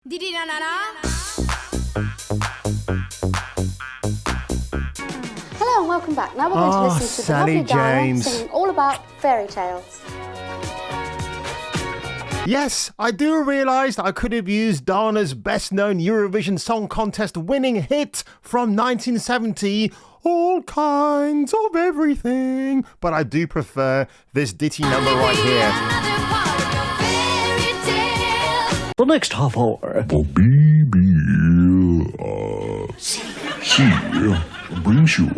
Hello and welcome back. Now we're going to listen to the Sally lovely Diana James singing all about fairy tales. Yes, I do realise that I could have used Dana's best-known Eurovision Song Contest winning hit from 1970, All Kinds of Everything, but I do prefer this ditty number right here. The next half hour. The she brings you.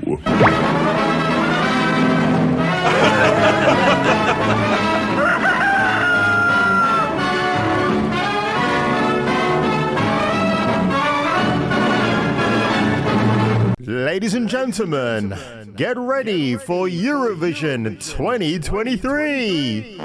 Ladies and gentlemen, get ready for Eurovision 2023.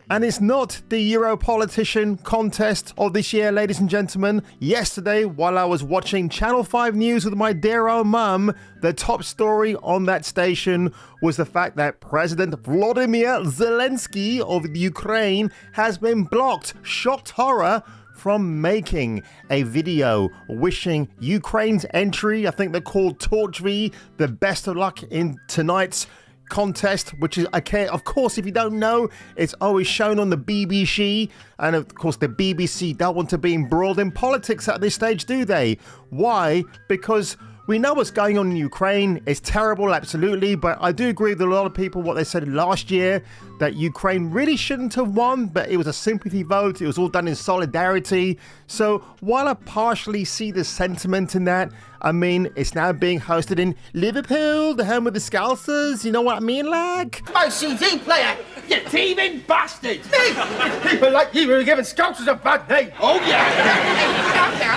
And it's not the Europolitician contest of this year, ladies and gentlemen. Yesterday, while I was watching Channel 5 News with my dear old mum, the top story on that station was the fact that President Volodymyr Zelensky of the Ukraine has been blocked, shocked horror, from making a video wishing Ukraine's entry, I think they're called Torchvi, the best of luck in tonight's contest, which is, okay, of course, if you don't know, it's always shown on the BBC, and of course the BBC don't want to be embroiled in politics at this stage, do they? Why? Because we know what's going on in Ukraine. It's terrible, absolutely, but I do agree with a lot of people what they said last year, that Ukraine really shouldn't have won, but it was a sympathy vote. It was all done in solidarity. So while I partially see the sentiment in that, I mean, it's now being hosted in Liverpool, the home of the Scousers. You know what I mean, like? My CD player, you thieving bastard! People like you were giving Scousers a bad name. Oh, yeah!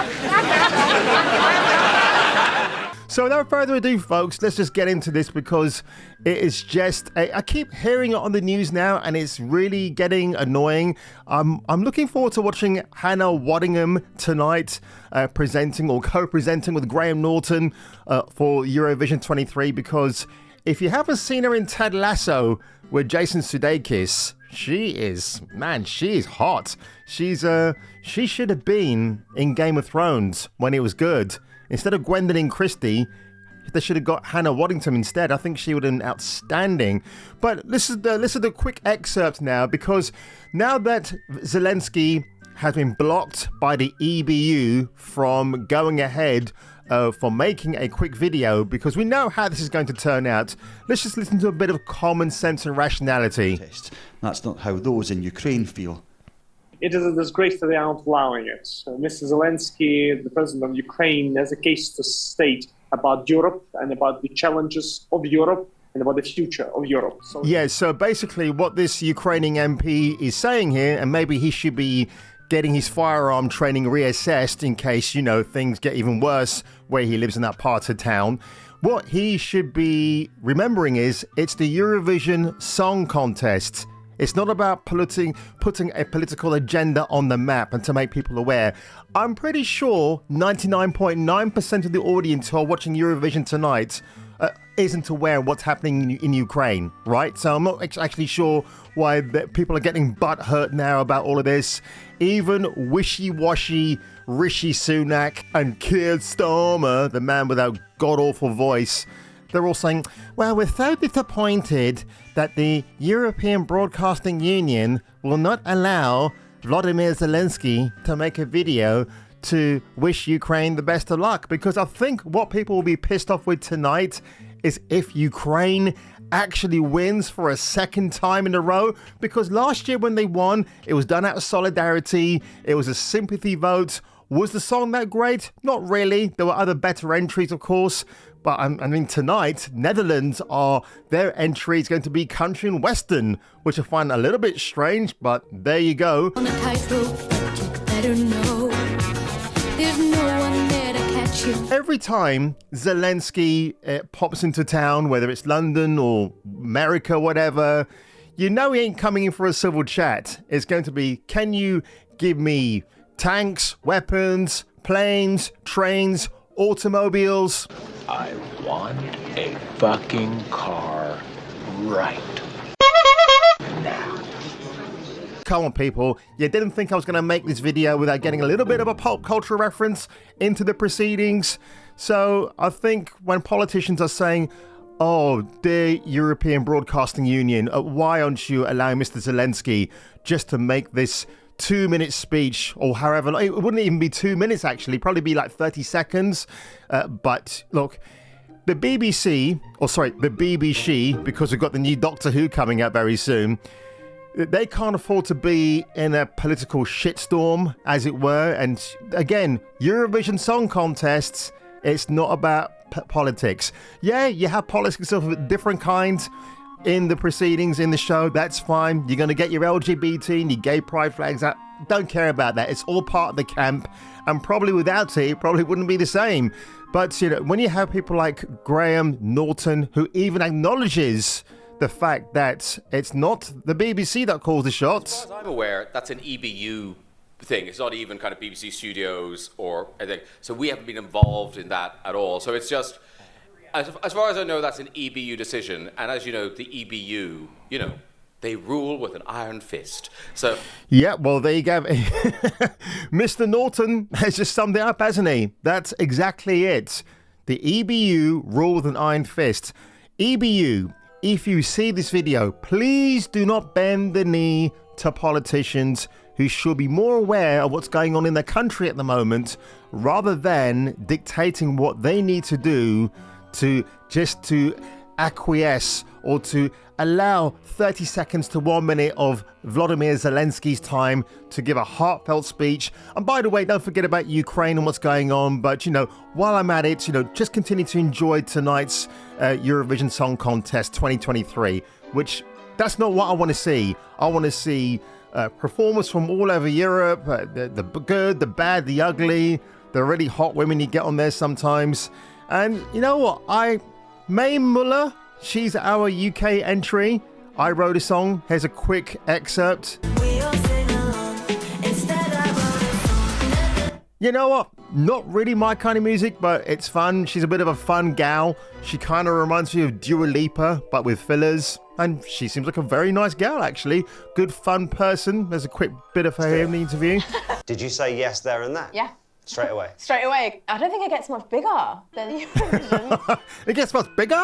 So without further ado, folks, let's just get into this because it is just, I keep hearing it on the news now and it's really getting annoying. I'm looking forward to watching Hannah Waddingham tonight presenting or co-presenting with Graham Norton for Eurovision 23, because if you haven't seen her in Ted Lasso with Jason Sudeikis, she is hot. She should have been in Game of Thrones when it was good. Instead of Gwendolyn Christie, they should have got Hannah Waddingham instead. I think she would have been outstanding. But listen to the quick excerpt now, because now that Zelensky has been blocked by the EBU from going ahead for making a quick video, because we know how this is going to turn out, let's just listen to a bit of common sense and rationality. That's not how those in Ukraine feel. It is a disgrace that they aren't allowing it. Mr. Zelensky, the president of Ukraine, has a case to state about Europe and about the challenges of Europe and about the future of Europe. So basically what this Ukrainian MP is saying here, and maybe he should be getting his firearm training reassessed in case, you know, things get even worse where he lives in that part of town. What he should be remembering is it's the Eurovision Song Contest. It's not about putting a political agenda on the map and to make people aware. I'm pretty sure 99.9% of the audience who are watching Eurovision tonight isn't aware of what's happening in Ukraine, right? So I'm not actually sure why people are getting butthurt now about all of this. Even wishy-washy Rishi Sunak and Keir Starmer, the man with that god-awful voice, they're all saying, well, we're so disappointed that the European Broadcasting Union will not allow Volodymyr Zelensky to make a video to wish Ukraine the best of luck. Because I think what people will be pissed off with tonight is if Ukraine actually wins for a second time in a row. Because last year when they won, it was done out of solidarity. It was a sympathy vote. Was the song that great? Not really. There were other better entries, of course. But I mean, tonight, Netherlands their entry is going to be country and western, which I find a little bit strange, but there you go. On a tightrope, but you better know there's no one there to catch you. Every time Zelensky pops into town, whether it's London or America, whatever, you know he ain't coming in for a civil chat. It's going to be, can you give me tanks, weapons, planes, trains, automobiles? I want a fucking car right now. come on, people. You didn't think I was going to make this video without getting a little bit of a pop culture reference into the proceedings. So I think when politicians are saying, oh, dear European Broadcasting Union, why aren't you allowing Mr. Zelensky just to make this 2-minute speech, or however, it wouldn't even be 2 minutes actually, probably be like 30 seconds. But look, the BBC, because we've got the new Doctor Who coming out very soon, they can't afford to be in a political shitstorm, as it were. And again, Eurovision Song Contests, it's not about politics. Yeah, you have politics of a different kind in the proceedings, in the show. That's fine. You're going to get your LGBT and your gay pride flags out. Don't care about that. It's all part of the camp. And probably without it probably wouldn't be the same. But, you know, when you have people like Graham Norton, who even acknowledges the fact that it's not the BBC that calls the shots. As far as I'm aware, that's an EBU thing. It's not even kind of BBC Studios or anything. So we haven't been involved in that at all. So it's just, as far as I know, that's an EBU decision. And as you know, the EBU, you know, they rule with an iron fist. So yeah, well, there you go. Mr. Norton has just summed it up, hasn't he? That's exactly it. The EBU rule with an iron fist. EBU, if you see this video, please do not bend the knee to politicians who should be more aware of what's going on in the country at the moment, rather than dictating what they need to do to acquiesce or to allow 30 seconds to 1 minute of Volodymyr Zelensky's time to give a heartfelt speech. And by the way, don't forget about Ukraine and what's going on. But, you know, while I'm at it, you know, just continue to enjoy tonight's Eurovision Song Contest 2023, which that's not what I want to see. I want to see performers from all over Europe, the good, the bad, the ugly, the really hot women you get on there sometimes. And you know what? May Muller, she's our UK entry. I wrote a song. Here's a quick excerpt. You know what? Not really my kind of music, but it's fun. She's a bit of a fun gal. She kind of reminds me of Dua Lipa, but with fillers. And she seems like a very nice gal, actually. Good, fun person. There's a quick bit of her here in the interview. Did you say yes there and then? Yeah. Straight away? Straight away. I don't think it gets much bigger than Eurovision. It gets much bigger!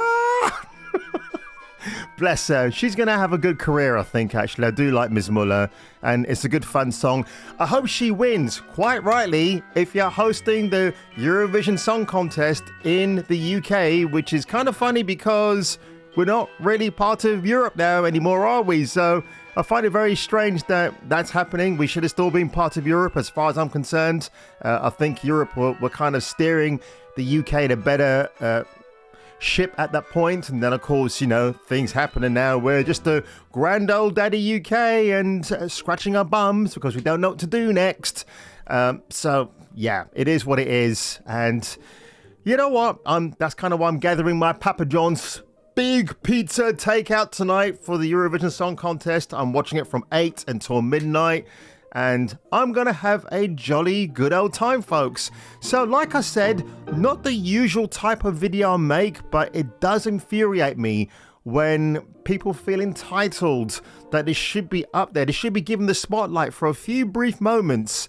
Bless her. She's going to have a good career, I think, actually. I do like Ms. Muller, and it's a good, fun song. I hope she wins, quite rightly, if you're hosting the Eurovision Song Contest in the UK, which is kind of funny because we're not really part of Europe now anymore, are we? So I find it very strange that that's happening. We should have still been part of Europe, as far as I'm concerned. I think Europe were kind of steering the UK in a better ship at that point. And then, of course, you know, things happening now. We're just a grand old daddy UK and scratching our bums because we don't know what to do next. So, yeah, it is what it is. And you know what? That's kind of why I'm gathering my Papa John's big pizza takeout tonight for the Eurovision Song Contest. I'm watching it from 8 until midnight, and I'm gonna have a jolly good old time, folks. So like I said, not the usual type of video I make, but it does infuriate me when people feel entitled that they should be up there, they should be given the spotlight for a few brief moments,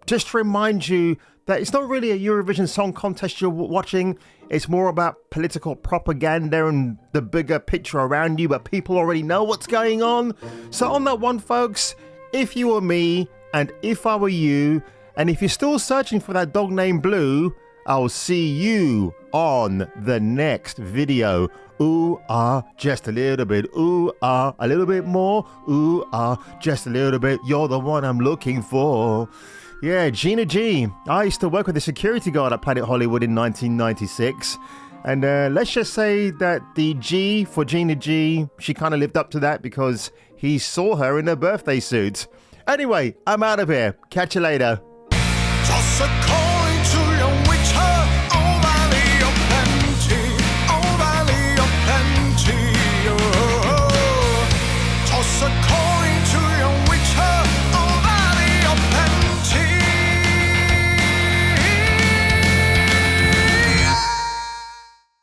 just to remind you that it's not really a Eurovision Song Contest you're watching. It's more about political propaganda and the bigger picture around you, but people already know what's going on. So on that one, folks, if you were me and if I were you, and if you're still searching for that dog named Blue, I'll see you on the next video. Ooh, ah, just a little bit. Ooh, ah, a little bit more. Ooh, ah, just a little bit. You're the one I'm looking for. Yeah, Gina G. I used to work with the security guard at Planet Hollywood in 1996. And let's just say that the G for Gina G, she kind of lived up to that because he saw her in her birthday suit. Anyway, I'm out of here. Catch you later.